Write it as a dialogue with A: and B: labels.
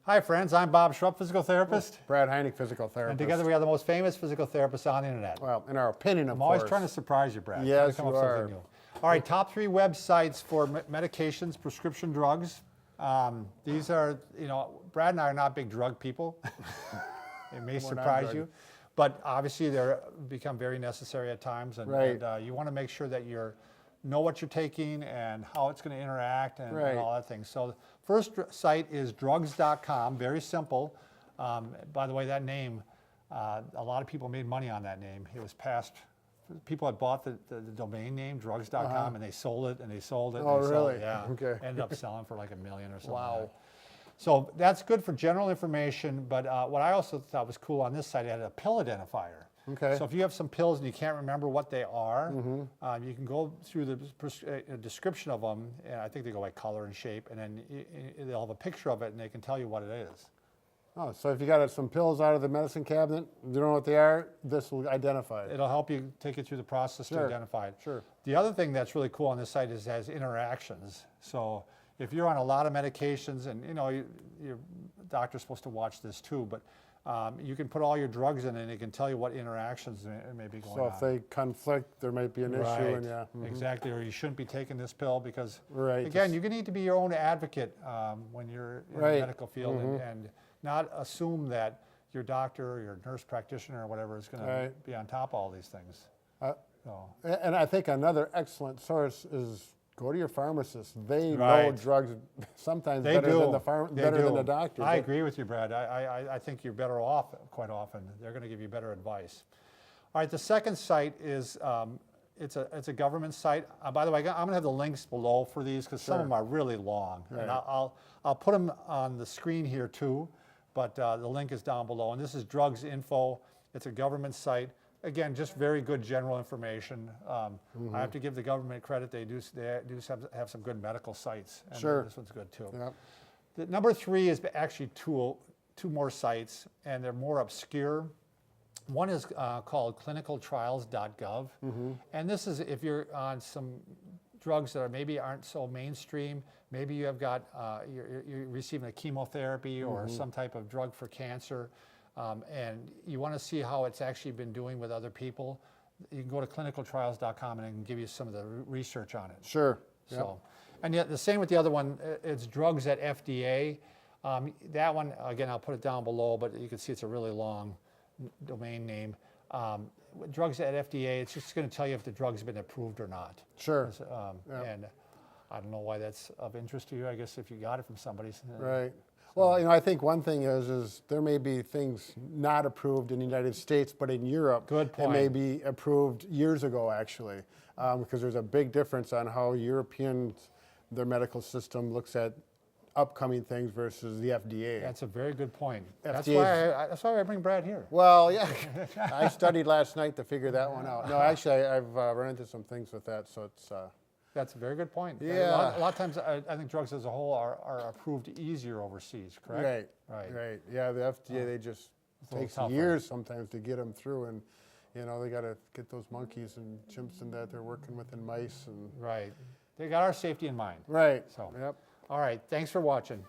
A: Hi friends, I'm Bob Schrupp, physical therapist.
B: Brad Heineck, physical therapist.
A: And together we are the most famous physical therapists on the internet.
B: Well, in our opinion, of
A: I'm
B: course.
A: always trying to surprise you, Brad.
B: Yes,
A: Trying to come
B: you
A: up with
B: are.
A: something new. All right, top 3 websites for medications, prescription drugs. These are, Brad and I are not big drug people. It may surprise you, but obviously they're become very necessary at times. And,
B: Right.
A: and you want to make sure that you know what you're taking and how it's going to interact and all that thing. So the first site is drugs.com, very simple. By the way, that name, a lot of people made money on that name. It was passed, people had bought the domain name, drugs.com, and they sold it, and they sold it.
B: Oh,
A: and they
B: really?
A: Sold it, yeah.
B: Okay.
A: Ended up selling for like $1 million or something.
B: Wow.
A: Like that. So that's good for general information, but what I also thought was cool on this site, it had a pill identifier.
B: Okay.
A: So if you have some pills and you can't remember what they are, you can go through the description of them, and I think they go by color and shape, and then they'll have a picture of it, and they can tell you what it is.
B: Oh, so if you got some pills out of the medicine cabinet, you don't know what they are, this will identify it.
A: It'll help you take it through the process to identify it.
B: Sure.
A: The other thing that's really cool on this site is it has interactions. So if you're on a lot of medications, and your doctor's supposed to watch this too, but you can put all your drugs in and it can tell you what interactions may be going on.
B: So if they conflict, there might be an issue. And
A: Exactly, or you shouldn't be taking this pill because,
B: Right.
A: again, you need to be your own advocate when you're in the medical field and not assume that your doctor or your nurse practitioner or whatever is going to be on top of all these things.
B: And I think another excellent source is go to your pharmacist. They know drugs sometimes better than the doctor.
A: I agree with you, Brad. I think you're better off quite often. They're going to give you better advice. All right, the second site is it's a government site. By the way, I'm going to have the links below for these because some of them are really long. And I'll put them on the screen here too, but the link is down below. And this is Drugs Info. It's a government site. Again, just very good general information. I have to give the government credit. They do have some good medical sites. And this one's good too.
B: Yep.
A: The number 3 is actually two more sites, and they're more obscure. One is called clinicaltrials.gov. And this is if you're on some drugs that maybe aren't so mainstream. Maybe you have got, you're receiving a chemotherapy or some type of drug for cancer. And you want to see how it's actually been doing with other people, you can go to clinicaltrials.com and it can give you some of the research on it.
B: Sure.
A: So, and yet the same with the other one, it's drugs at FDA. That one, again, I'll put it down below, but you can see it's a really long domain name. Drugs at FDA, it's just going to tell you if the drug's been approved or not.
B: Sure.
A: And I don't know why that's of interest to you. I guess if you got it from somebody.
B: Right. Well, I think one thing is there may be things not approved in the United States, but in Europe, it may be approved years ago, actually, because there's a big difference on how their medical system looks at upcoming things versus the FDA.
A: That's a very good point. That's
B: FDA's
A: why I bring Brad here.
B: Well, yeah, I studied last night to figure that one out. No, actually, I've run into some things with that, so it's...
A: That's a very good point.
B: Yeah.
A: A lot of times, I think drugs as a whole are approved easier overseas, correct?
B: Right. Yeah, the FDA, they just takes years sometimes to get them through, and they got to get those monkeys and chimps and that they're working with and mice and.
A: Right. They got our safety in mind.
B: Right.
A: So.
B: Yep.
A: All right. Thanks for watching.